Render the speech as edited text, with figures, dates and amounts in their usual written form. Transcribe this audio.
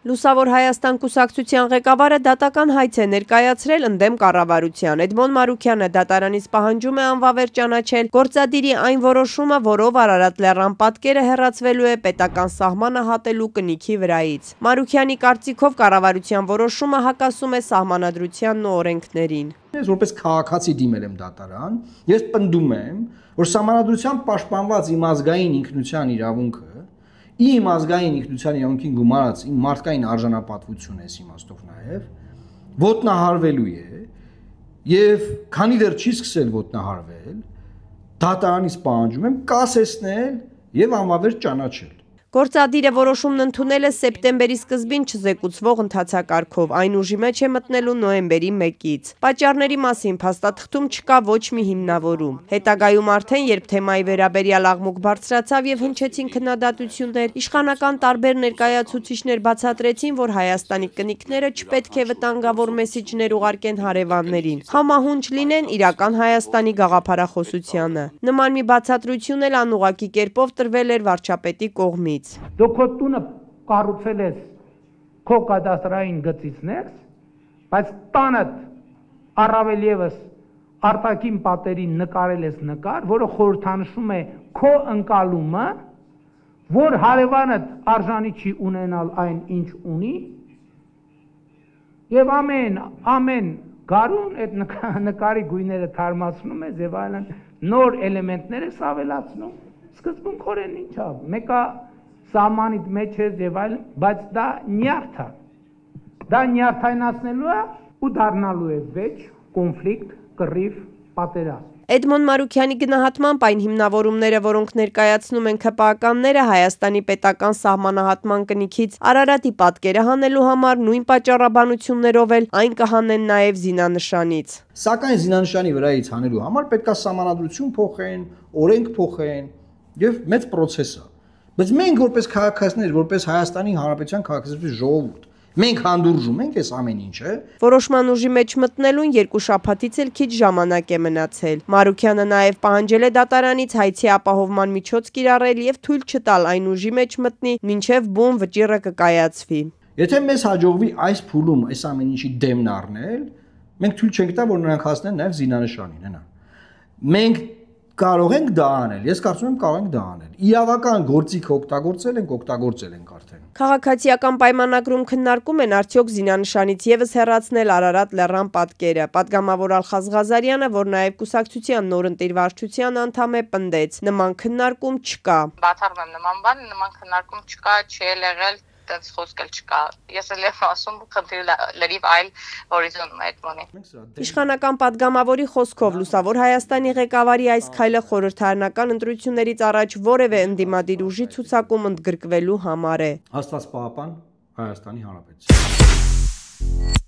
Լուսավոր Հայաստան կուսակցության ղեկավարը դատական հայց է ներկայացրել ընդդեմ կառավարության։ Էդմոն Մարուքյանը դատարանից պահանջում է անվավեր ճանաչել գործադիրի այն որոշումը, որով Արարատ լեռան պատկերը հեռացվելու է պետական սահմանը հատելու կնիքի վրայից։ Մարուքյանի կարծիքով կառավարության որոշումը հակասում է սահմանադրությանն ու օրենքներին։ Ես որպես քաղաքացի դիմել եմ դատարան, ես պնդում եմ, որ սահմանադրությամբ պաշտպանված իմ ազգային ինքնության իրավունքը իմ ազգային ինքնության իրավունքին գումարած իմ մարդկային արժանապատվությունը այս իմաստով նաև ոտնահարվելու է եւ քանի դեռ չի սկսել ոտնահարվել դատարանից պահանջում եմ կասեցնել եւ անվավեր ճանաչել։ Գործադիրը որոշումն ընդունել է սեպտեմբերի սկզբին չզեկուցվող ընթացակարգով, այն ուժի մեջ է մտնելու նոյեմբերի 1-ից։ Պատճառների մասին փաստաթղթում չկա ոչ մի հիմնավորում։ Հետագայում արդեն, երբ թեմայի վերաբերյալ աղմուկ բարձրացավ եւ հնչեցին քննադատություններ, իշխանական տարբեր ներկայացուցիչներ բացատրեցին, որ Հայաստանի կնիկները չպետք է վտանգավոր մեսիջներ ուղարկեն հարևաններին, համահունչ լինեն իրական Հայաստանի գաղափարախոսությանը։ Նման մի բացատրություն էլ անուղղակի կերպով տրվել էր վարչապետի կողմից։ Դու քո տունը կառուցել ես քո կադաստրային գծիցներ, բայց տանդ առավել եւս արտաքին պատերին նկարել ես նկար, որը խորհրդանշում է քո ընկալումը, որ հարևանդ արժանի չի ունենալ այն, ինչ ունի, եւ ամեն գարուն այդ նկարի գույները թարմացնում ես եւ այլն նոր էլեմենտներ ես ավելացնում, սկզբունքորեն ինչա, մեկը սահմանիդ մեջ է եւ այլն, բայց դա նյարդ է։ Դա նյարդայնացնելու է ու դառնալու է վեճ, կոնֆլիկտ, կռիվ, պատերազմ։ Էդմոն Մարուքյանի գնահատմամբ այն հիմնավորումները, որոնք ներկայացնում են ՔՊԱ-ականները Հայաստանի պետական սահմանահատման կնիքից Արարատի պատկերը հանելու համար նույն պատճառաբանություններով էլ այն կհանեն նաև զինանշանից։ Սակայն զինանշանի վրայից հանելու համար պետք է սահմանադրություն փոխեն, օրենք փոխեն եւ մեծ process է։ Բայց մենք որպես քաղաքացիներ, որպես Հայաստանի Հանրապետության քաղաքացիների ժողովուրդ, մենք հանդուրժում ենք այս ամեն ինչը։ Որոշման ուժի մեջ մտնելուն 2 շաբաթից էլ քիչ ժամանակ է մնացել։ Մարուքյանը նաև պահանջել է դատարանից հայցի ապահովման միջոց կիրառել եւ թույլ չտալ այն ուժի մեջ մտնի, մինչեւ բուն վճիռը կկայացվի։ Եթե մեզ հաջողվի այս փուլում այս ամեն ինչի դեմն առնել, մենք թույլ չենք տա, որ նրանք հասնեն նաև զինանշանին, հենա։ Մենք կարող ենք դա անել, ես կարծում եմ կարող ենք դա անել։ Իրավական գործիքը օգտագործել ենք արդեն։ Քաղաքացիական պայմանագրում քննարկում են արդյոք զինանշանից եւս հեռացնել Արարատ լեռան պատկերը։ Պատգամավոր Ալխազ Ղազարյանը, որ նաեւ կուսակցության նոր ընտիր վարչության անդամ է, պնդեց. նման քննարկում չկա։ Բացառում եմ նման բան, նման քննարկում չկա, չի եղել, դες խոսքել չկա։ Ես էլ եմ ասում, խնդիրը լրիվ այլ հորիզոնում է Էդմոնի։ Իշխանական պատգամավորի խոսքով Լուսավոր Հայաստանի ղեկավարի այս քայլը խորհրդարանական ընտրություններից առաջ որևէ ընդդիմադիր ուժի ցուցակում ընդգրկվելու համար է։ Աստված պահապան Հայաստանի Հանրապետություն։